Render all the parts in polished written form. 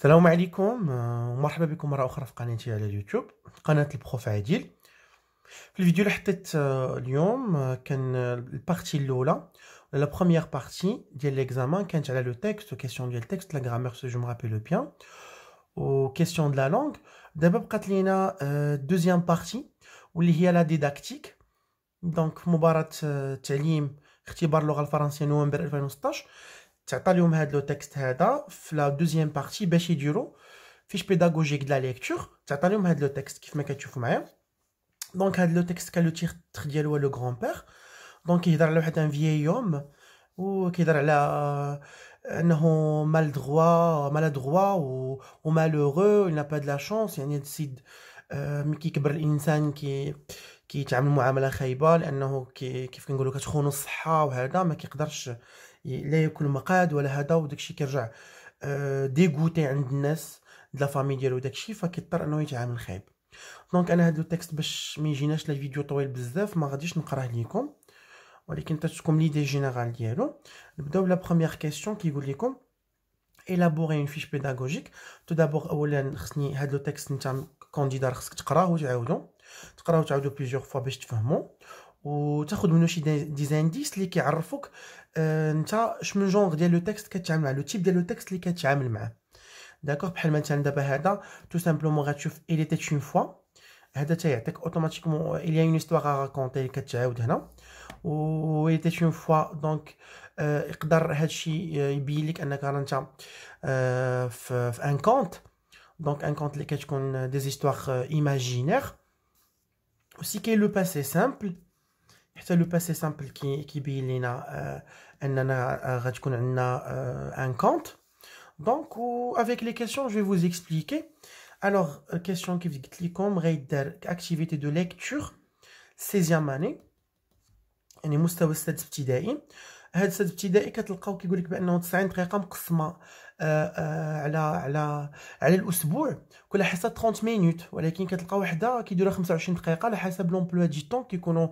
السلام عليكم ومرحبا بكم مرة أخرى في قناتي على اليوتيوب قناة البروف عادل. في الفيديو اللي حطيت اليوم كان البارتي الأولى ولا لا بروميير بارتي ديال ليكزامان كانت على لو تكست وكيسيون ديال التكست لا غرامير سو جو مابيلو بيان وكيسيون دو لا لونغ. دابا بقات لينا دوزيام بارتي واللي هي لا ديداكتيك. دونك في مباراة تعليم اختبار اللغة الفرنسية نوفمبر 2016 تعطى لهم هاد لو تكست هذا في لا دوزيام بارتي باش يديروا فيش بيداغوجيك دو لا ليكتور. تعطى لهم هاد لو تكست كيف ما كتشوفوا معايا. دونك هاد لو تكست كان لو تيتر ديالو هو لو غران بير. دونك كيهضر على واحد ان فييوم وكيهضر على انه مال دروا و مالورو il n'a pas de la chance. يعني هاد السيد ملي كيكبر الانسان كيتعامل معامله خايبه لانه كيف كنقولوا كتخونو الصحه وهذا ما كيقدرش لا ياكل مقاد ولا هذا وداكشي كيرجع ديغوتي عند الناس د لا فامي ديالو داكشي فكيضطر انه يتعامل خايب. دونك انا هاد لو تكست باش ما يجيناش لا فيديو طويل بزاف ما غاديش نقراه ليكم ولكن تتكون ليدي جينيرال ديالو. نبداو بلا بروميير كيسيون كيقول لكم élaborer une fiche pédagogique. Tout d'abord اولا خصني هاد لو تكست نتا كانديدا خصك تقراه وتعاودو بليزيور فوا باش تفهمو وتاخذ منه شي دي زانديس اللي كيعرفوك انت شمن جونغ ديال لو تكست كتعامل مع لو تيب ديال لو تكست اللي كتعامل معاه. داكوغ بحال مثلا دابا هذا تو سامبلومون غتشوف il était une fois هذا تيعطيك اوتوماتيكمون il y a une histoire à raconter اللي كتعاود هنا و il était une fois. دونك يقدر هادشي يبين لك انك انت في ان كونت. دونك ان كونت اللي كتكون دي زيستوار ايماجينير. aussi كاين لو باسي سامبل حتى لو باسي سامبل كيبين لينا اننا غتكون عندنا ان كونت. دونك avec les questions je vais vous expliquer. alors question كيف قلت لكم غيدار activité de lecture 16e année يعني مستوى السادس ابتدائي. هاد السادس ابتدائي كتلقاو كيقول لك بانه 90 دقيقه مقسمه على الاسبوع كل حصه 30 مينوت ولكن كتلقى وحده كيديروها 25 دقيقه على حسب لومبلوا دي طون كيكونوا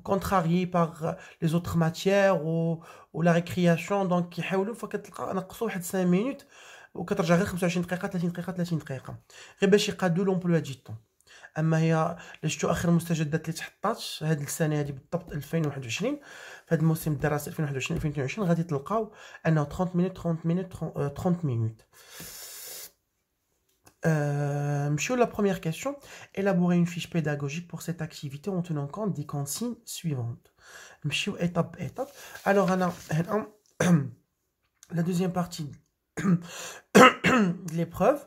كونتراريي باغ لي زوتر ماتيير و لا ريكرياسيون. دونك كيحاولوا فكتلقى نقصوا واحد 5 مينوت وكترجع غير 25 دقيقه 30 دقيقه 30 دقيقه غير باش يقادوا لومبلوا دي طون. اما هي شفتوا اخر المستجدات اللي تحطات هذه السنه هذه بالضبط 2021 في هذا الموسم الدراسي 2021 2022 غادي تلقاو انه 30 مينوت 30 مينوت. نمشيو لا بروميير كيسيون. élaborer une fiche pédagogique pour cette activité en tenant compte des consignes suivantes. نمشيو étape étape. alors انا هنا la deuxième partie de l'épreuve.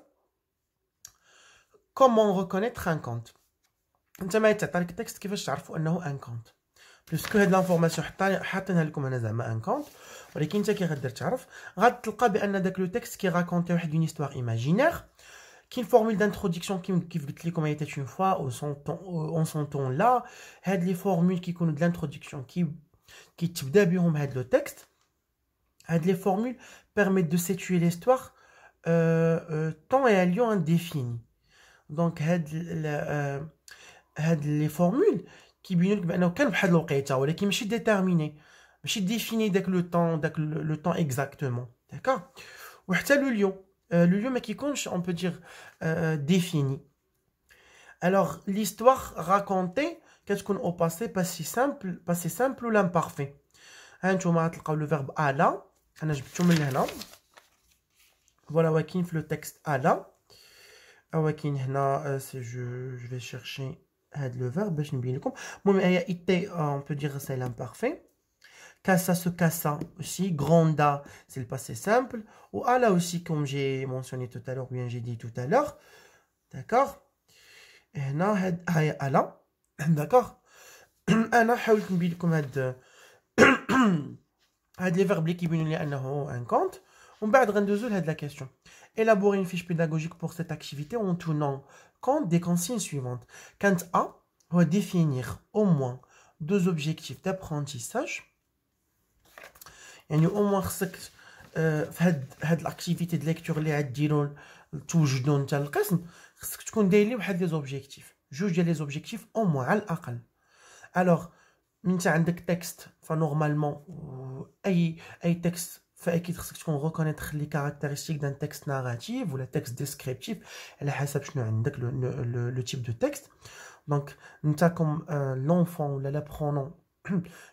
comment reconnaître un compte. انت ما تعطي لك التكست كيفاش تعرفوا انه ان كونت بلوسكو هاد لانفورماسيون حاطينها لكم انا زعما ان كونت ولكن انت كي غدير تعرف غتلقى بان داك لو تكست كي راكونتي واحد اون هيستوار ايماجينير. كاين فورمول دانتروداكسيون كيف قلت لكم ايتي اون فوا اون سون طون لا. هاد لي فورمول كيكونوا د لانتروداكسيون كي تبدا بهم هاد لو تكست. هاد لي فورمول permettent de situer l'histoire temps et à lieu indéfini. دونك هاد لي فورمول كيبينوا لك بانه كان بواحد الوقيته ولكن ماشي ديتيرميني ماشي ديفيني داك لو طون اكزاكتومون. داكوغ وحتى لو ليو ما كيكونش اون بو دير ديفيني. الوغ ليستوار راكونتي كتكون او باسي سامبل ولا امبارفي. ها نتوما غتلقاو لو فيرب الا انا جبتو من هنا فوالا ولكن في لو تكست الا ولكن هنا سي جو في شيرشي هاد لو فيرب باش نبين لكم. المهم هي ايتي اون بو دير سي لامبارفي. كاسا سو كاسا aussi gronda c'est le passé simple ou ala aussi comme j'ai mentionné tout à l'heure bien j'ai dit tout à l'heure. d'accord هنا هاد هي ala. d'accord انا حاولت نبين لكم هاد لي فيرب اللي كيبينوا لي انه ان كونت ومن بعد غندوزو لهاد لا كيسيون. élaborer une fiche pédagogique pour cette activité en tenant compte des consignes suivantes. Quant à définir au moins deux objectifs d'apprentissage. يعني au moins خصك في هاد l'activité de lecture اللي غديروا توجدوا نتا القسم خصك تكون داير لي واحد لي زوبجيكتيف جوج ديال لي زوبجيكتيف او موان على الاقل. الوغ من انت عندك تكست فنورمالمون اي تكست فاكيد خصك تكون reconnaître les caractéristiques d'un texte narratif ou le texte descriptif على حسب شنو عندك le type de texte. دونك انت كوم لونفون ولا لابرونون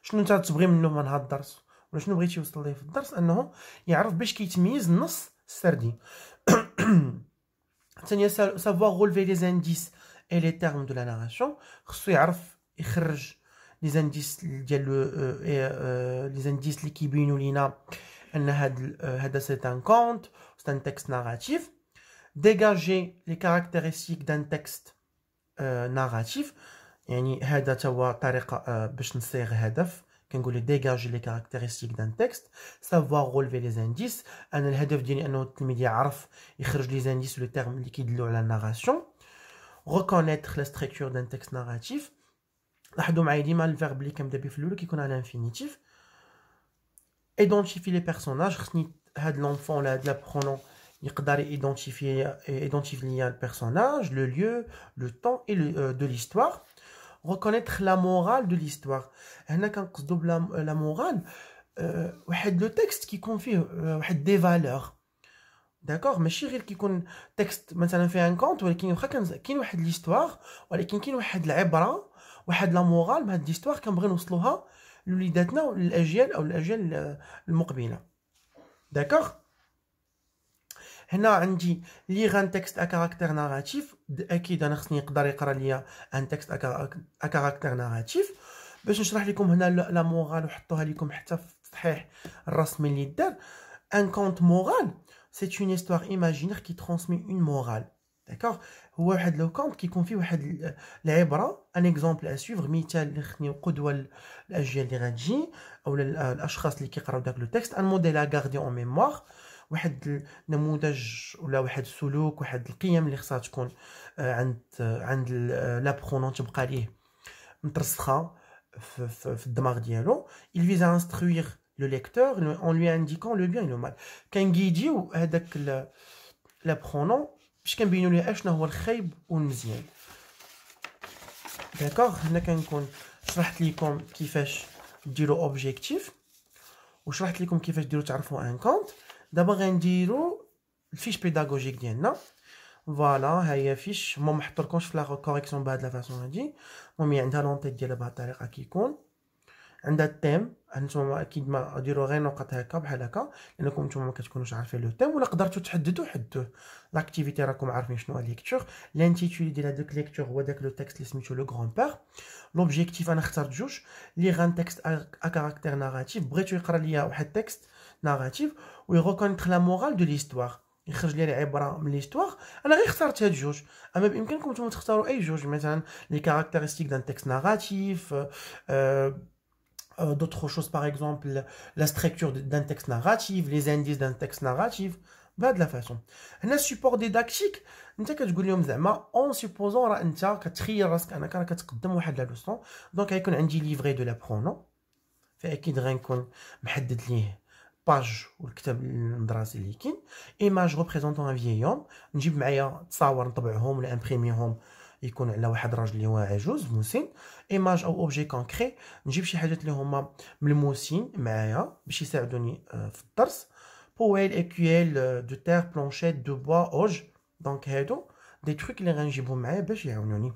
شنو انت تبغي منه من هذا الدرس ولا شنو بغيتي يوصل ليه في الدرس؟ انه يعرف باش كيتميز النص السردي. ثانيا savoir relever les indices et les termes de la narration. خصو يعرف يخرج les indices ديال les indices اللي كيبينوا لينا ان هذا c'est un conte, c'est un texte narratif. dégager les caractéristiques d'un texte narratif. يعني هذا توا طريقه باش نصيغ هدف. كنقول dégager les caractéristiques d'un texte. savoir relever les indices. انا الهدف ديالي انه التلميذ يعرف يخرج لي زانديس لو تيرم اللي كيدلوا على الناراسيون. reconnaître la structure d'un texte narratif. لاحظوا معايا ديما الفيرب اللي كنبدا به في الاول كيكون على انفينيتيف. identifier les personnages. خصني هاد لونفون ولا هاد لابرونون يقدر identifier le personnage, le lieu, le temps et de l'histoire. reconnaître la morale de l'histoire. هنا كنقصدوا بلا la morale واحد لو تكست كيكون فيه واحد دي فالور. داكوغ ماشي غير كيكون تكست مثلا فيه ان كونت ولكن واخا كاين واحد ليستوار ولكن كاين واحد العبره واحد لا مورال من هاد ليستوار كنبغي نوصلوها لوليداتنا وللاجيال او الاجيال المقبله. داكوغ هنا عندي ليغ ان تكست ا كاركتير ناراتيف. اكيد انا خصني يقدر يقرا ليا ان تكست ا كاركتير ناراتيف. باش نشرح لكم هنا لا مورال وحطوها لكم حتى في التصحيح الرسمي اللي دار. ان كونت مورال c'est une histoire imaginaire qui transmet une morale. d'accord هو واحد لو كونت كيكون فيه واحد العبره ان اكزومبل اسويفغ مثال اللي خصني قدوه الاجيال اللي غتجي او الاشخاص اللي كيقراو داك لو تكست. ان موديل ا غاردي اون ميموار. واحد النموذج ولا واحد السلوك واحد القيم اللي خصها تكون عند لابرونون تبقى ليه مترسخه في الدماغ ديالو. il vise à instruire le lecteur en lui indiquant le bien et le mal. كنغيديو هذاك لابرونون باش كنبينوا ليه اشنو هو الخايب والمزيان. داكوغ هنا كنكون شرحت لكم كيفاش ديروا اوبجيكتيف وشرحت لكم كيفاش ديروا تعرفوا ان كونت. دابا غنديروا الفيش بيداغوجيك ديالنا. فوالا ها هي فيش ما محطلكمش في لا كوريكسيون بهاد لا فاصون هادي. المهم عندها لونطيت ديالها بهاد الطريقه كيكون عندها التيم. هانتوما اكيد ما ديروا غير نقط هكا بحال هكا لانكم نتوما ما كتكونوش عارفين لو تيم ولا قدرتوا تحددوا حدوه. لاكتيفيتي راكم عارفين شنو هي ليكتور. لانتيتولي ديال هذاك ليكتور هو داك لو تكست اللي سميتو لو غران بير. لوبجيكتيف انا اخترت جوج لي غان تكست ا كاركتير ناراتيف. بغيتو يقرا ليا واحد تكست ناراتيف ويغوكونيتر لا مورال دو ليستوار يخرج لي العبره من ليستوار. انا غير اخترت هاد جوج اما بامكانكم نتوما تختاروا اي جوج مثلا لي كاركتيرستيك دان تكست ناراتيف. d'autres choses par exemple la structure d'un texte narratif, les indices d'un texte narratif. بهاد لا فاصون. هنا السيبور ديداكتيك انت كتقول لهم زعما اون سيبوزون راه انت كتخيل راسك انك راه كتقدم واحد لا لوسون. دونك غيكون عندي ليفري دو لابرونون فاكيد غنكون محدد ليه باج والكتاب الدراسي اللي كاين. ايماج ريبريزونطون ان فيي. نجيب معايا تصاور نطبعهم ولا امبريميهم يكون على واحد الراجل اللي هو عجوز مسن. ايماج او اوبجي كونكري نجيب شي حاجات اللي هما ملموسين معايا باش يساعدوني في الدرس. بويل اكيول دو تير بلانشيت دو بوا اوج. دونك هادو دي تروك اللي غنجيبهم معايا باش يعاونوني.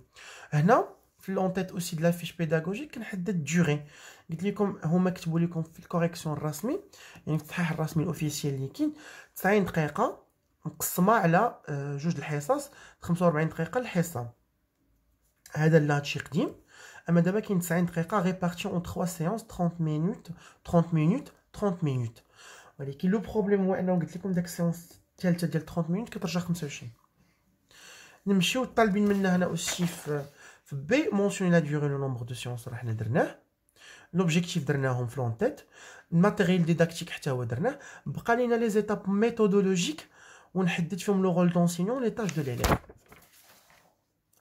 هنا في لونطيت اوسي دو لا فيش بيداغوجيك كنحدد دوري. قلت لكم هما كتبوا لكم في الكوريكسيون الرسمي يعني في التصحيح الرسمي الاوفيسيال اللي كاين 90 دقيقه مقسمه على جوج الحصص 45 دقيقه الحصه. هذا اللي هادشي قديم. اما دابا كاين 90 دقيقه ريبارتي اون 3 سيونس 30 مينوت 30 مينوت. ولكن لو بروبليم هو انه قلت لكم داك السيونس الثالثه ديال 30 مينوت كترجع 25. نمشيو طالبين منا هنا اوسي في بي مونسيوني لا ديوري لو نومبر دو سيونس راه حنا درناه. لوبجيكتيف درناهم في لونتيت. الماتيريال ديداكتيك حتى هو درناه. بقى لينا لي زيتاب ميثودولوجيك ونحدد فيهم لو رول دونسينيون لي تاج دو ليليف.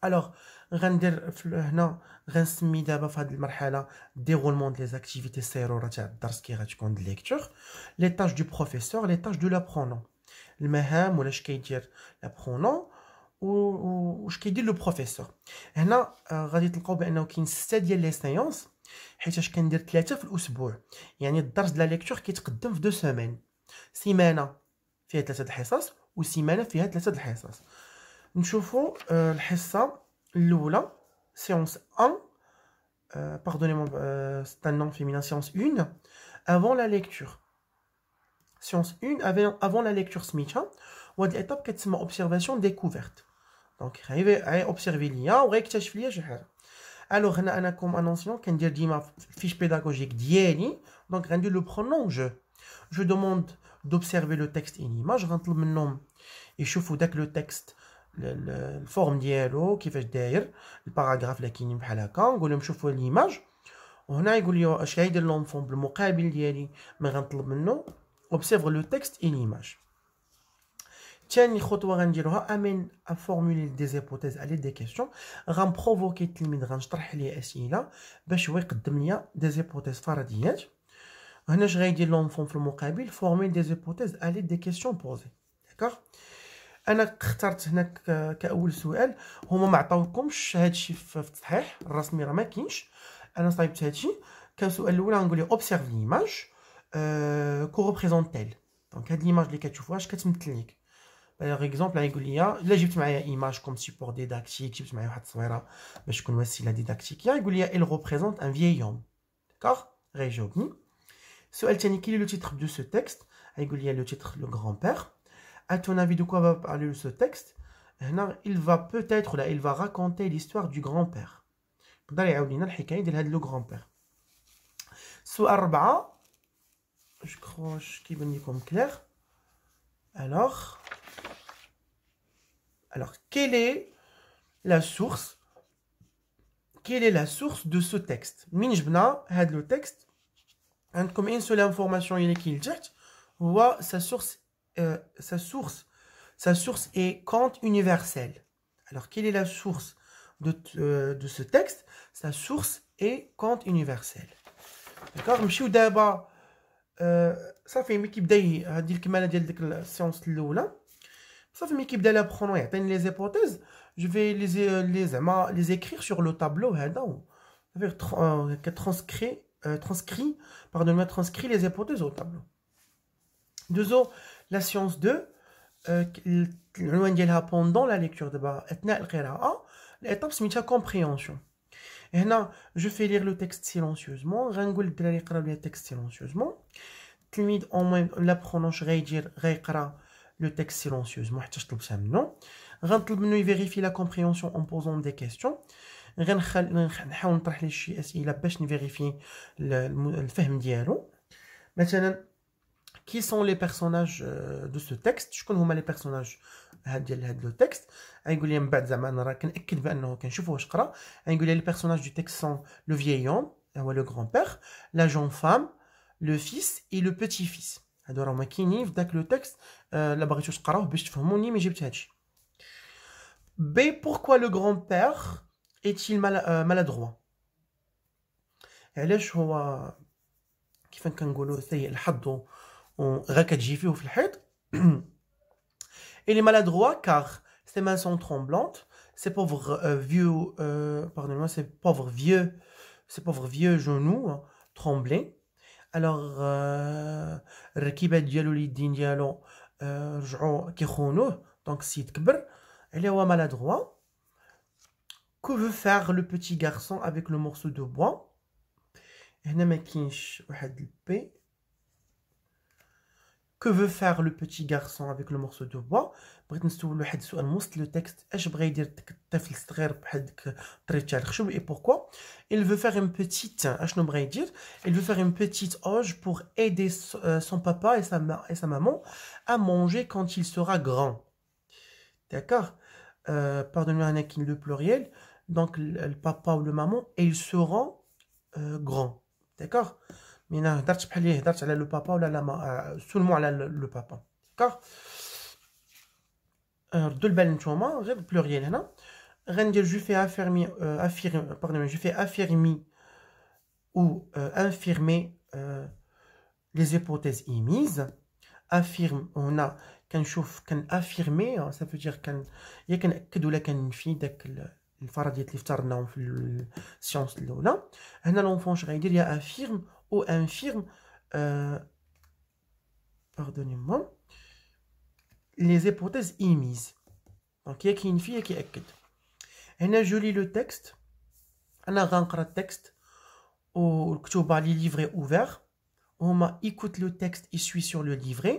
الوغ غندير هنا غنسمي دابا في هذه المرحله ديرولمون دي زاكتيفيتي السيروره تاع الدرس كي غتكون د ليكتور. لي تاج دو بروفيسور لي تاج دو لابرونون. المهام ولا اش كيدير لابرونون واش كيدير لو بروفيسور. هنا غادي تلقاو بانه كاين 6 ديال لي سيونس حيتاش كندير 3 في الاسبوع. يعني الدرس د لا ليكتور كيتقدم في 2 سيمين. سيمانه فيها 3 الحصص وسيمانه فيها 3 الحصص. نشوفوا الحصه الاولى séance 1 pardonnez-moi c'est un nom féminin séance 1 avant la lecture. séance 1 avant la lecture سميتها وهاد l'étape كتسمى observation découverte. دونك غير اوبسيرفي ليا وغيكتشف ليا شي حاجه. الوغ هنا انا كوم انونسيون كندير ديما فيش بيداغوجيك ديالي دونك غندير لو برونون جو دوموند دوبسيرفي لو تكست ان ايماج. غنطلب منهم يشوفوا داك لو تكست الفورم ديالو كيفاش داير الباراغراف اللي كاينين بحال هكا. نقول لهم شوفوا ليماج وهنا يقول لي اش غيدير لونفون بالمقابل ديالي مي غنطلب منه اوبسيرف لو تكست ان ايماج. ثاني خطوه غنديروها امين افورمولي دي زيبوتيز على دي كيسيون. غنبروفوكي التلميذ غنشطرح ليه اسئله باش هو يقدم ليا دي زيبوتيز فرضيات. هنا اش غيدير لونفون في المقابل فورمولي دي زيبوتيز على دي كيسيون بوزي. داكوغ انا اخترت هنا كاول سؤال. هما ما عطاوكمش هادشي في التصحيح الرسمي راه ما كاينش. انا صايبت هادشي كسؤال الاول غنقول ليه اوبسيرف ليماج كو ريبريزونتيل. دونك هاد ليماج اللي كتشوفوها اش كتمثل لك. باغ اكزومبل غيقول لي الا جبت معايا ايماج كوم سيبور ديداكتيك جبت معايا واحد التصويره باش تكون وسيله ديداكتيكيه يقول لي il représente un vieil homme. داكوغ غيجاوبني. السؤال الثاني كي لو تيتر دو سو تكست غيقول لي لو تيتر لو غران بير. à ton avis de quoi va parler ce texte. هنا il va peut-être là il va raconter l'histoire du grand-père. يقدر يعاود لنا الحكايه ديال هذا لو غران-بير. السؤال 4 جو كروش كيبان لكم كلير. Alors, quelle est la source de ce texte. من جبنا هاد لو تكست عندكم une seule information اللي كيلتحت هو sa source est conte universel. Alors, quelle est la source de ce texte. Sa source est conte universel. D'accord. نمشيو دابا صافي ملي كيبدا هادي الكماله ديال ديك السيونس الاولى. صافي ملي كيبدا لابخونون يعطيني لي زيبوتيز جو في لي زعما لي زيكرير سور لو طابلو هذا transcrit pardon transcrit les hypothèses au tableau. دوزو لا سيونس 2 العنوان ديالها بوندون لا ليكتور. دابا اثناء القراءه الايطاب سميتها كومبريهنسيون. هنا جو في لير لو تكست سيلونسيوزمون. غنقول للدراري يقراو لي التكست سيلونسيوزمون. التلميذ او موين لابخونونش غيقرا لو تكست سيلونسيوزمون حتى طلبتها منه. غنطلب منه يفيريفي لا كومبريهنسيون اون بوزون دي كيسيون. غنحاول نطرح ليه شي اسئله باش نفيريفي الفهم ديالو. مثلا qui sont les personnages de ce texte. شكون هما لي بيرسوناج ديال هاد لو تكست. غنقول لي من بعد زعما انا راه كنأكد بانه كنشوفو واش قرا. غنقول لي لي بيرسوناج دو تكست سون لو فيي هوم هو لو غران بير لا جون فام لو فيس اي لو بوتي فيس. هادو راهما كاينين في داك لو تكست. لا بغيتو تقراوه باش تفهموني مي جبت هادشي. بي pourquoi le grand-père est-il maladroit. علاش هو كيف كنقولوا سيء الحظ غير كتجي فيه في الحيط. Il est maladroit car ses mains sont tremblantes. Ses pauvres pardonnez-moi, ses pauvres vieux genoux tremblaient. Alors الركيبه ديالو اليدين ديالو رجعوا كيخونوه. دونك السيد كبر اللي هو maladroit. Que veut faire le petit garçon avec le morceau de bois. هنا ما كاينش واحد البي. Que veut faire le petit garçon avec le morceau de bois. بغيت نسول واحد السؤال من وسط لو تكست. اش بغى يدير الطفل الصغير بحال ديك الطريقه تاع الخشب اي بوركوا. Il veut faire une petite اشنو بغى يدير. Il veut faire une petite auge pour aider son papa et sa maman à manger quand il sera grand. D'accord. Pardonnez-moi هنا كاين لو pluriel. Donc le papa ou le maman et ils seront grands. D'accord. Mais هنا هضرت بحال اللي هضرت على لو بابا ولا لا سولمون على لو بابا. داكوغ. ردوا البال نتوما غير بلوريال هنا غندير جو في افيرمي pardon جو في افيرمي ou infirmer les hypothèses émises. affirme هنا كنشوف افيرمي ça veut dire يا كنأكد ولا كننفي داك الفرضيات اللي افترضناهم في السيونس الاولى. هنا لونفون اش غيدير يا افيرم او انفيرم pardonnez-moi, les hypothèses émises. Donc, il y a qui une fille qui est. Et je lis le texte. On a le texte. Ou les livrets ouverts. On écoute le texte et suit sur le livret.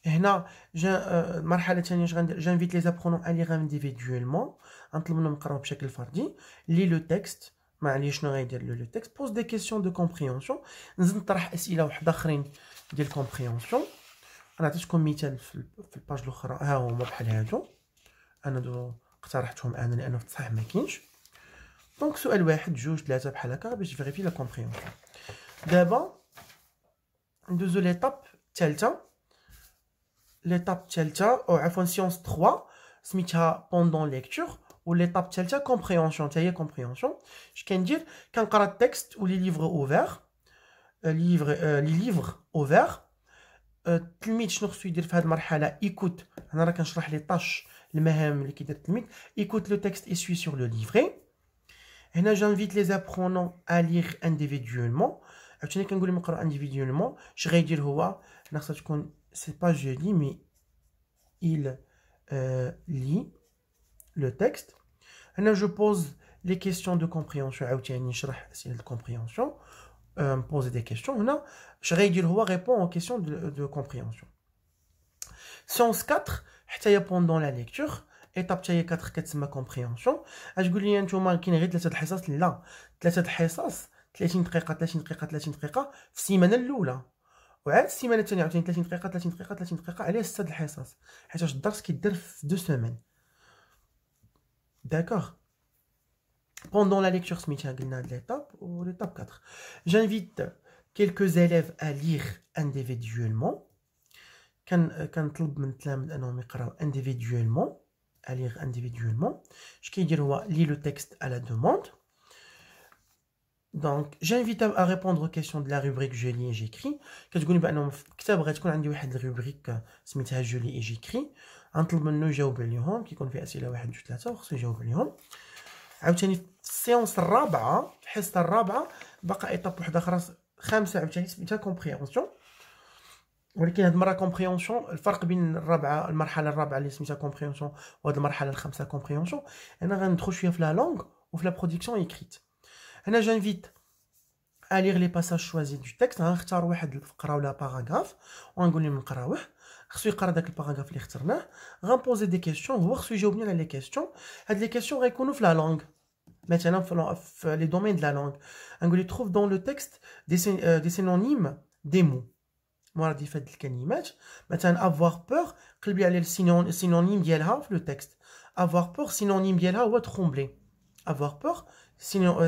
Et là, j'invite les apprenants à lire individuellement. Lis le texte. Le texte pose des questions de compréhension. نطرح أسئلة واحدة أخرين ديال compréhension. أنا عطيتكم مثال في الباج الأخرى ها هما بحال هادو. أنا اقترحتهم أنا لأنه في الصحيح ما كاينش. دونك سؤال واحد جوج ثلاثة بحال هكا باش فيريفي لا compréhension. دابا ندوزو ليطاب الثالثة. ليطاب الثالثة أو عفوا سيونس 3 سميتها بوندون ليكتور. وليطاب الثالثة كومبريهنسيون حتى هي كومبريهنسيون. اش كندير كنقرا التكست ولي ليفغ اوفير لي ليفغ اوفير. التلميذ شنو خصو يدير في هذه المرحله؟ ايكوت. انا راه كنشرح لي طاش المهام اللي كيدير التلميذ. ايكوت لو تكست اي سوي سور لو ليفري. هنا جانفيت لي زابرونون ا ليغ انديفيدويلمون. عاوتاني كنقول لهم يقراو انديفيدويلمون. اش غيدير هو خاصها تكون سي با جو لي مي il lit le texte. Là, je pose les questions de compréhension. Je de compréhension. Poser des questions. Là, je réponds aux questions de compréhension. Séance 4, pendant la lecture. Étape 4, c'est ma compréhension. Je vous dis que je vais vous dire là. 3 حصص 30 دقيقة 30 دقيقة 30 دقيقة في السيمانة الأولى. وعاد السيمانة الثانية عاوتاني 30 دقيقة 30 دقيقة 30 دقيقة. عليه 6 الحصص. حيتاش الدرس كيدار في 2 semaines. D'accord. Pendant la lecture, l'étape 4. J'invite quelques élèves à lire individuellement. Individuellement. À lire individuellement. Je lis le texte à la demande. Donc, j'invite à répondre aux questions de la rubrique Je lis et j'écris. كتقولي بأنه في الكتاب غتكون عندي واحد الروبريك سميتها Je lis et j'écris. نطلب منه يجاوب عليهم. كيكون فيه أسئلة 1 2 3 وخصو يجاوب عليهم. عاوتاني في السيونس الرابعة في الحصة الرابعة بقى إيطاب وحدة أخرى خامسة عاوتاني سميتها كومبريهنسيون. ولكن هاد المرة كومبريهنسيون الفرق بين المرحلة الرابعة اللي سميتها كومبريهنسيون وهاد المرحلة الخامسة كومبريهنسيون أنا غندخل شوية في لا لونغ وفي لا برودكسيون إيكريت. هنا جانفيت à lire les passages choisis du texte. غنختار واحد الفقرة ولا باراغراف وغنقول لهم نقراوه. خصو يقرا داك الباراغراف اللي اخترناه. غنبوزي دي كيسيون هو خصو يجاوبني على لي كيسيون. هاد لي كيسيون غيكونوا في لا لونغ. مثلا في لي دومين د لا لونغ غنقول لي trouve dans le texte des synonymes des mots. مرادف هاد الكلمات. مثلا avoir peur قلب لي على السينونيم ديالها في لو تكست. avoir peur سينونيم ديالها هو trembler. avoir peur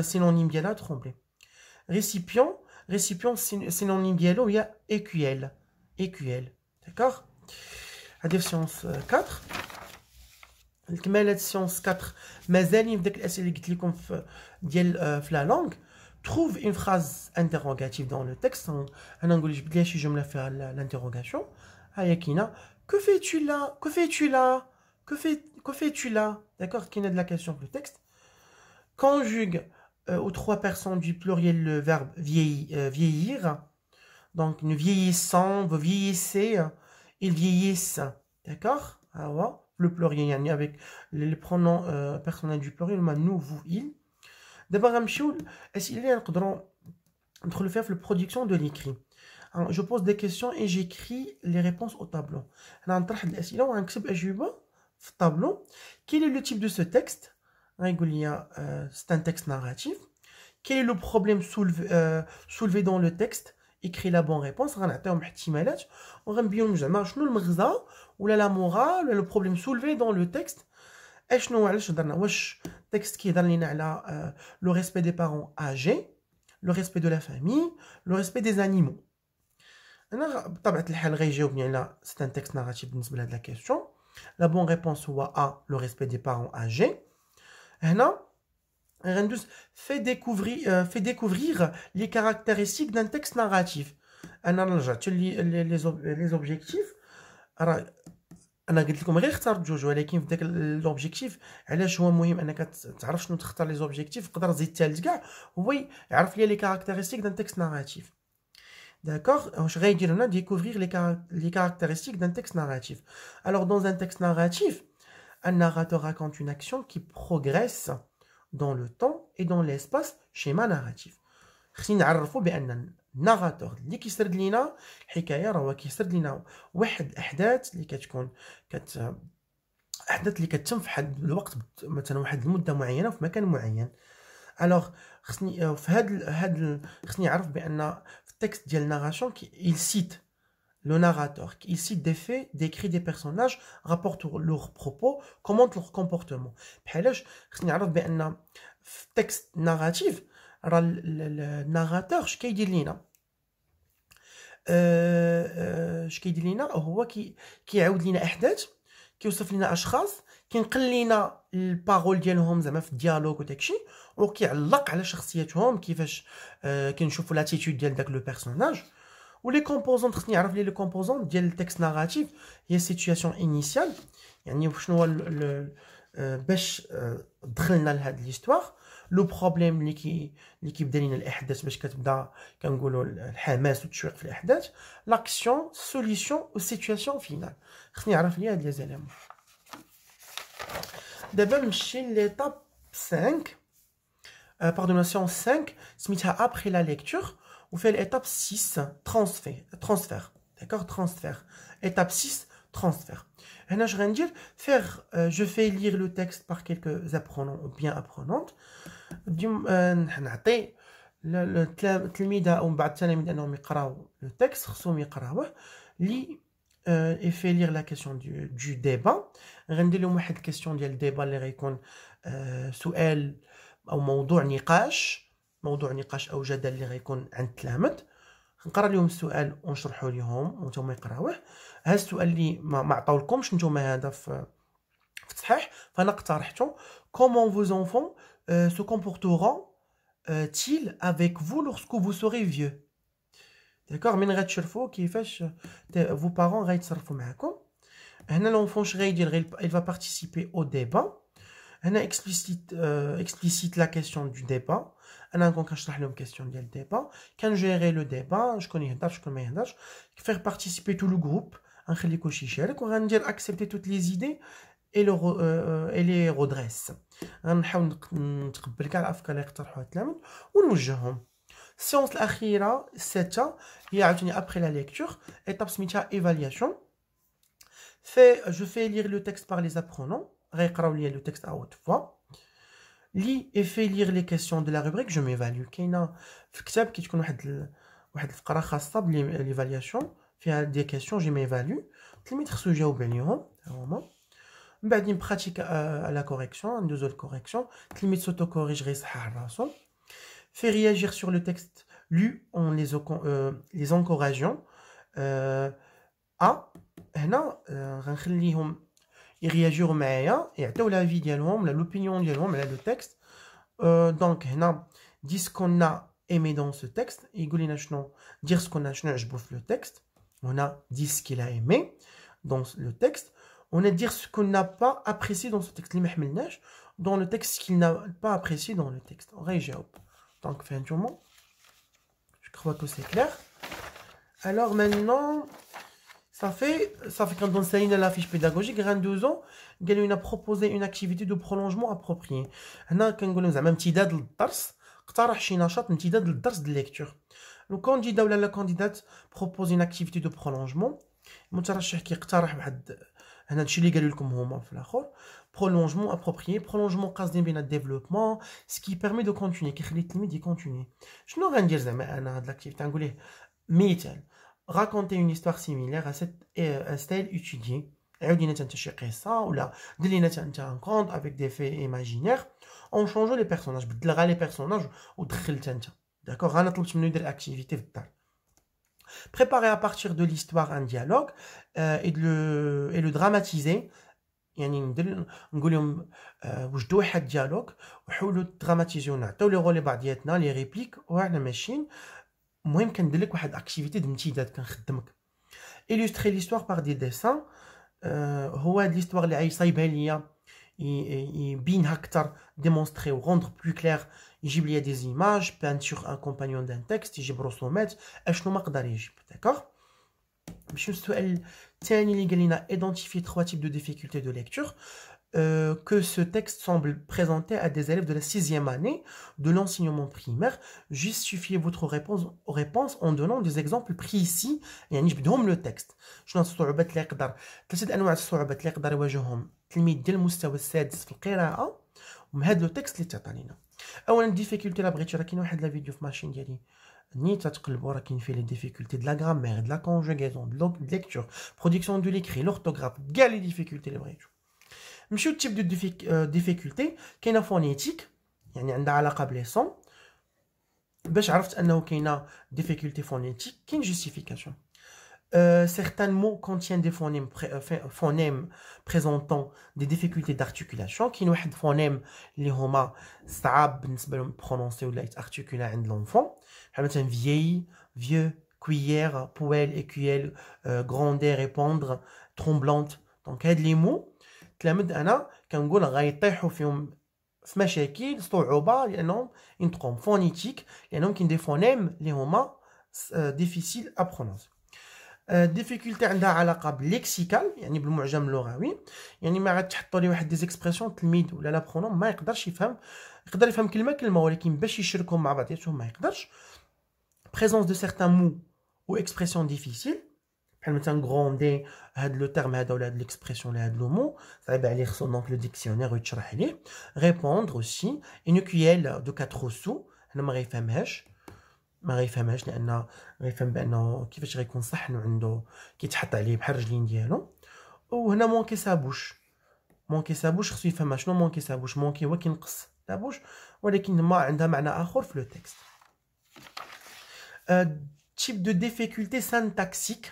سينونيم ديالها trembler. récipient synonyme ديالو هي écuelle. D'accord. هذه في سيونس 4. الكمالات سيونس 4 مازالين في داك الاسئله اللي قلت لكم ديال في لا لونغ. trouve une phrase interrogative dans le texte. انا نقول جبد لي شي جمله فيها l'interrogation. ها هي كاينه que fais-tu là. D'accord. كاينه de la question في le texte. conjugue aux 3 personnes du pluriel le verbe vieillir. Donc, nous vieillissons, vous vieillissez, ils vieillissent. D'accord. Alors, le pluriel, avec les pronoms personnels du pluriel, nous, vous, il. D'abord, est-ce qu'il y a entre le faire la production de l'écrit? Je pose des questions et j'écris les réponses au tableau. Tableau. Quel est le type de ce texte? C'est un texte narratif. Quel est le problème soulevé dans le texte? Écris la bonne réponse. غنعطيهم احتمالات وغنبينوا زعما شنو المغزى ولا لا مورال ولا لو بروبليم سولفي دون لو تكست. اشنو علاش هضرنا؟ واش التكست كيهضر لينا على لو ريسبي دي بارون اجي، لو ريسبي دو لا فامي، لو ريسبي دي زانيمو. انا بطبيعه الحال غيجاوبني على سي ان تكست ناراتيف بالنسبه لهاد لا كيسيون. لا بون ريبونس هو ا لو ريسبي دي بارون اجي. هنا غندوز fait découvrir les caractéristiques d'un texte narratif. انا رجعت لي زوبجيكتيف. راه انا قلت لكم غير اختار جوج ولكن في داك لوبجيكتيف علاش هو مهم انك تعرف شنو تختار لي زوبجيكتيف. تقدر تزيد ثالث كاع هو يعرف لي كاركتيرستيك دان تكست ناراتيف. D'accord? Je vais découvrir les caractéristiques d'un texte narratif. Alors, dans un texte narratif, un narrateur raconte une action qui progresse dans le temps et dans l'espace, schéma narratif. خصني نعرفوا بان الناراتور اللي كيسرد لينا الحكايه راه كيسرد لينا واحد الاحداث اللي كتكون احداث اللي كتتم في واحد الوقت، مثلا واحد المده معينه في مكان معين. الوغ خصني في خصني نعرف بان في التكست ديال الناراسيون il cite le narrateur, il cite des faits, décrit des personnages, rapporte leurs propos, commente leur comportement. بحالاش خصني نعرف بان في التكست ناراتيف راه الناراتور اش كيدير لينا، اش كيدير لينا هو كيعاود لينا احداث، كيوصف لنا اشخاص، كينقل لينا البارول ديالهم زعما في الديالوج وداكشي، وكيعلق على شخصياتهم كيفاش كنشوفوا لاتيتود ديال داك لو بيرسوناج. ولي كومبوزون خصني نعرف لي كومبوزون ديال التكست ناراتيف هي سيتوياسيون انيسيال، يعني شنو هو باش دخلنا لهاد ليستوار، لو بروبليم اللي كيبدا لينا الاحداث باش كتبدا كنقولوا الحماس والتشويق في الاحداث، لاكسيون سوليسيون والسيتوياسيون فينال. خصني نعرف لي هاد لي زيليمون. دابا نمشي ليطاب 5 pardon la séance 5 سميتها après la lecture وفي l'étape 6 transfert d'accord, transfert étape 6 transfert. هنا je غندير faire je fais lire le texte par quelques apprenants ou bien apprenantes. نعطي التلميذه او بعض التلاميذ انهم يقراو لو تكست، خصهم يقراوه لي et fait lire la question du débat. غندير لهم واحد الكيسيون ديال الديبا اللي غيكون سؤال او موضوع نقاش او جدل اللي غيكون عند التلاميذ. نقرا لهم السؤال ونشرحوا لهم وانتم يقراوه. هذا السؤال اللي ما عطاولكمش نتوما هذا في التصحيح، فانا اقترحته comment vos enfants se comporteront-ils avec vous lorsque vous serez vieux. D'accord, من غتشرفوا كيفاش vos parents غيتصرفوا معكم. هنا l'enfant اش غيدير il va participer au débat. هنا explicite la question du débat. انا نكون كنشرح لهم كيسيون ديال الديبا، كنجيري لو ديبا، شكون يهضر شكون ما يهضرش، faire participer tout le groupe، غنخلي كلشي يشارك، وغندير accepter toutes les idées et les redresse. غنحاول نتقبل كاع الافكار اللي يقترحوها التلاميذ ونوجههم. السيونس الاخيره 6 هي عاوتاني après la lecture étape سميتها évaluation. je fais lire le texte par les apprenants، غيقراو لي لو تكست à haute voix. لي et fait lire les questions de la rubrique je m'évalue. كاينه في الكتاب كتكون واحد الفقره خاصه بالإيفالياسيون فيها دي كيسيون جي ميفالو، التلميذ خصو يجاوب عليهم هما. من بعد نبراتيك لا كوريكسيون، ندوزو للكوريكسيون، التلميذ سوتو كوريج غيصحح راسو. fait réagir sur le texte lu en les encourageant هنا غنخليهم يرياجيو معايا، يعطيو لافي ديالهم ولا لوبينيون ديالهم على لو تكست. دونك هنا دي سكون ا ايمي دون سو تكست، يقول لنا شنو دير شنو عجبو في لو تكست. هنا دي سكيل ا ايمي دون لو تكست. هنا دير سكون نا با ابريسي دون سو تكست، اللي ما حملناش دون لو تكست سكيل نا با ابريسي دون لو تكست، غيجاوب. دونك فهمتوما؟ جو كخوا كو سي كلير. alors maintenant ça fait quand on s'aligne à la fiche pédagogique غندوزو قالوا لنا proposer une activité de prolongement appropriée. هنا كنقولوا زعما امتداد للدرس، اقترح شي نشاط امتداد للدرس د ليكتور. لو كانديدا ولا لا كانديدات propose une activité de prolongement، المترشح كيقترح واحد، هنا هادشي اللي قالوا لكم هما في الاخر، prolongement approprié. prolongement قاصدين بنا développement ce qui permet de continuer، كيخلي التلميذ يكونتيني. شنو غندير زعما انا هاد لاكتيفيتي؟ غنقول ليه مثال raconter une histoire similaire à un style étudié. عاودينا حتى شي قصه ولا دير لينا حتى ان كونت avec des faits imaginaires en changeant les personnages، بدل غير لي بيرسوناج ودخل حتى انت. داكوغ، انا طلبت منو يدير اكتيفيتي في الدار. préparer à partir de l'histoire un dialogue et le dramatiser، يعني نقول لهم وجدوا واحد ديالوج وحاولوا دراماتيزيو، نعطيو لي رولي بعضياتنا لي ريبليك وحنا ماشيين. المهم كندير لك واحد اكتيفيتي د امتداد كنخدمك. illustrer l'histoire par des dessins. هو هاد ليستوار اللي صايبها ليا يبين أكتر démontrer ou rendre plus clair يجيب لي des images peinture accompagnant d'un texte يجيب رسومات اشنو ما قدر يجيب d'accord باش السؤال الثاني اللي قال لنا identifier 3 types de difficultés de lecture que ce texte semble présenter à des élèves de la 6e année de l'enseignement primaire. Justifiez votre réponse en donnant des exemples précis. يعني جبدهم le texte. شنو الصعوبات اللي يقدر 3 انواع الصعوبات اللي يقدر يواجههم التلميذ ديال المستوى السادس في القراءة ومن هذا لو تكست اللي تعطى لنا. اولا ديفيكولتي لا بغيتي راه كاين واحد لا فيديو في ماشين ديالي نيت تقلبوا راه كاين فيه لي ديفيكولتي دو لا غرامير دو لا كونجوغاسيون دو ليكتور برودكسيون دو ليكري لورتوغراف كاع لي ديفيكولتي اللي بغيتو. نمشيو للتيب دو ديفيكولتي كاينه فونيتيك يعني عندها علاقه بلي صون باش عرفت انه كاينه ديفيكولتي فونيتيك كاين جوستيفيكاسيون certains mots contiennent des phonèmes présentant des difficultés d'articulation كاين واحد phonème اللي هما صعاب بالنسبه لهم برونونسي ولا يتارتيكولا عند لونفون بحال مثلا vieille vieux cuillère poêle écuelle gronder répondre tremblante دونك هاد لي مو تلامد انا كنقول غيطيحوا فيهم في مشاكل صعوبه لانهم ينطقوا فونيتيك لانهم كاين دي فونيم اللي هما ديفيسيل ا برونونسي. ديفيكولتي عندها علاقه بالليكسيكال يعني بالمعجم اللغوي يعني ما عاد تحطوا لي واحد دي زيكسبرسيون التلميذ ولا لا برونون ما يقدرش يفهم يقدر يفهم كلمه ولكن باش يشركهم مع بعضياتهم ما يقدرش. بريزونس دو سيغتان مو و اكسبرسيون ديفيسيل بحال مثلا غروندي هاد لو تيرم هذا ولا هاد ليكسبرسيون ولا هاد لو مو صعيب عليه خصو دونك لو ديكسيونير يتشرح ليه. ريبوندر اوسي اون كويل دو 4 سو هنا ما غيفهمهاش لان غيفهم بانه كيفاش غيكون صح انه عنده كيتحط عليه بحال الرجلين ديالو. وهنا مونكي سابوش خصو يفهم شنو مونكي سابوش مونكي هو كينقص لابوش ولكن ما عندها معنى اخر في لو تكست. type de difficulté syntaxique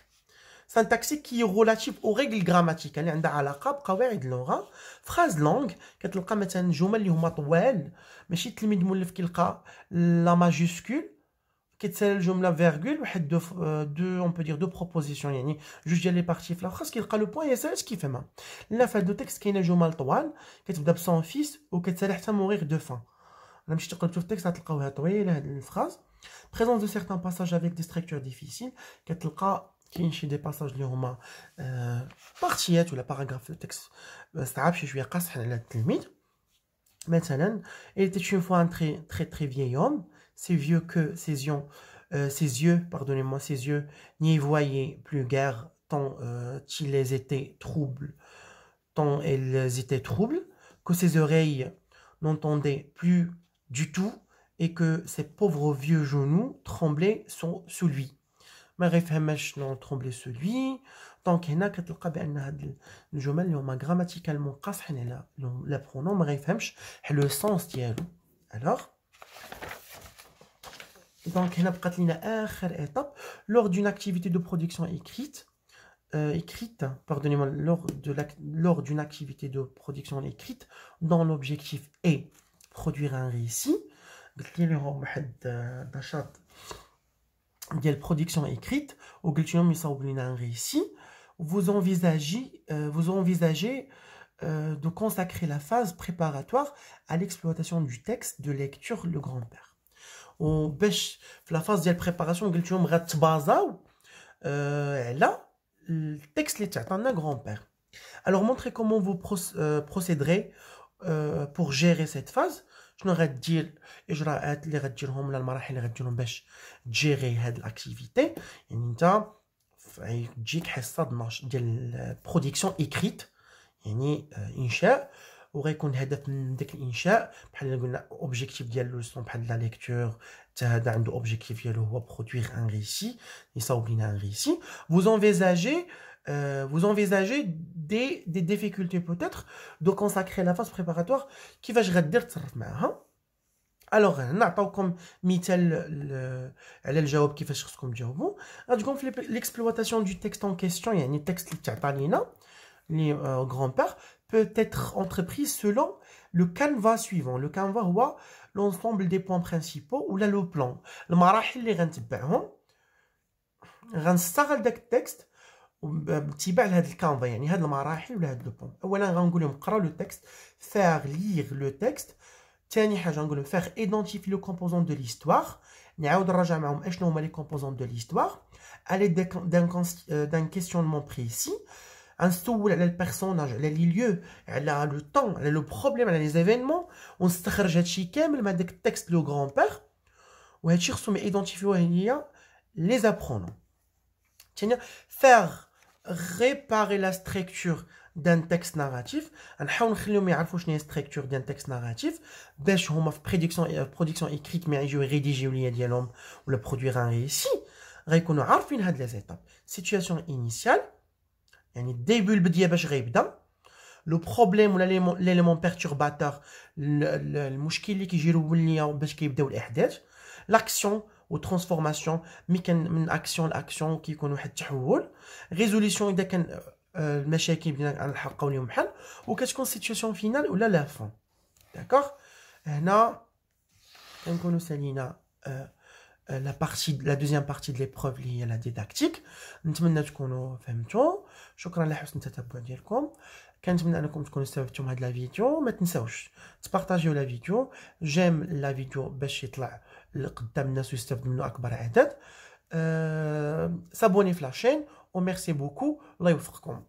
qui est relative aux règles grammaticales اللي عندها علاقه بقواعد اللغه. فراز لونغ كتلقى مثلا جمل اللي هما طوال ماشي التلميذ مولف كيلقى لا ماجيسكول كيتسالى الجمله فيرغول واحد دو اون بو دير دو بروبوزيسيون يعني جوج ديال لي بارتي في الاخر خاص كيلقى لو بوين يسال اش كيفهمها. لا في هاد لو تكست كاينه جمل طوال كتبدا بسون فيس وكتسالى حتى موغيغ دو فان. انا مشيت قلبتو في التكست غتلقاوها طويله هاد الفراز. présence de certains passages avec des structures difficiles كتلقى كاين شي دي باساج اللي هما بارتيات ولا باراغراف في التكست صعاب شويه قاصحين على التلميذ. مثلا il était une fois un très vieil homme si vieux que ses yeux n'y voyaient plus guère tant ils étaient troubles que ses oreilles n'entendaient plus du tout et que ses pauvres vieux genoux tremblaient sous lui. ما غيفهمش شنو trembler sous lui. دونك هنا كتلقى بان هاد الجمل اللي هما غراماتيكالمون قاصحين على لا برونون ما غيفهمش لو سونس ديالو. الوغ دونك هنا بقات لينا اخر ايطاب lors d'une activité de production écrite lors d'une activité de production écrite dont l'objectif est produire un récit. قلت لهم واحد نشاط ديال production écrite وقلت لهم يصاوب لنا un récit. vous envisagez de consacrer la phase préparatoire à l'exploitation du texte de lecture le grand-père. وباش في la phase ديال préparation قلت لهم غتبازاو على التكست اللي تعطانا grand-père. alors montrez comment vous procéderez pour gérer cette phase. شنو غدير الاجراءات اللي غديرهم ولا المراحل اللي غديرهم باش تجيري هاد الاكتيفيتي. يعني انت تجيك حصه ديال برودكسيون ايكريت يعني انشاء وغيكون الهدف من داك الانشاء بحال اللي قلنا اوبجيكتيف ديال لوسون بحال لا ليكتور حتى هذا عنده اوبجيكتيف ديالو هو برودوير ان ريسي يصاوب لينا ان ريسي. vous envisagez des difficultés peut-être de consacrer la phase préparatoire كيفاش غدير تصرف معاها. الوغ نعطيوكم مثال على الجواب كيفاش خصكم تجاوبوا. غتقوم في l'exploitation du texte en question يعني التكست اللي تعطى لينا لي grand-père peut être entreprise selon le canevas suivant. le canevas هو l'ensemble des points principaux ولا لو بلان المراحل اللي غنتبعهم غنستغل داك التكست باتباع لهاد الكانفا يعني هاد المراحل ولا هاد لو بون. اولا غنقول لهم قراو لو تكست فيغ ليغ لو تكست. ثاني حاجه غنقول لهم فيغ ايدونتيفي لو كومبوزون دو ليستوار، نعاود نراجع معاهم اشنو هما لي كومبوزون دو ليستوار على دان كيسيونمون بريسي، نسول على البيرسوناج على لي ليو على لو طون على لو بروبليم على لي زيفينمون، ونستخرج هادشي كامل من هذاك التكست لو غران بير، وهادشي خصهم ايدونتيفيوه هي لي زابرونون. ثاني فيغ réparer la structure d'un texte narratif. نحاول نخليهم يعرفوا شنو هي structure ديال texte narratif باش هما في برودكسيون écrite ملي يجيو يريديجيو ليا ديالهم ولا برودوير ان ريسي غيكونوا عارفين هاد لي زيتاب. سيتوياسيون انيسيال يعني الديبي البدايه باش غيبدا، لو بروبليم ولا ليليمون بيرتورباتور المشكل اللي كيجي يرول ليا باش كيبداو الاحداث، لاكسيون و ترانسفورماسيون مي كان من اكسيون لاكسيون كيكون واحد التحول، ريزوليسيون اذا كان المشاكل بدينا نلحقوا لهم حل، وكتكون سيتوياسيون فينال ولا لا فون. داكوغ هنا كنكونوا سالينا لا دوزيام بارتي د ليبروف اللي هي لا ديداكتيك. نتمنى تكونوا فهمتوا. شكرا لحسن التتبع ديالكم. كنتمنى انكم تكونوا استفدتوا من هذا الفيديو. ما تنساوش تبارطاجيو لا فيديو، جيم لا فيديو باش يطلع لقدام الناس ويستافد منه اكبر عدد. سابوني في لاشين وميرسي بوكو، الله يوفقكم.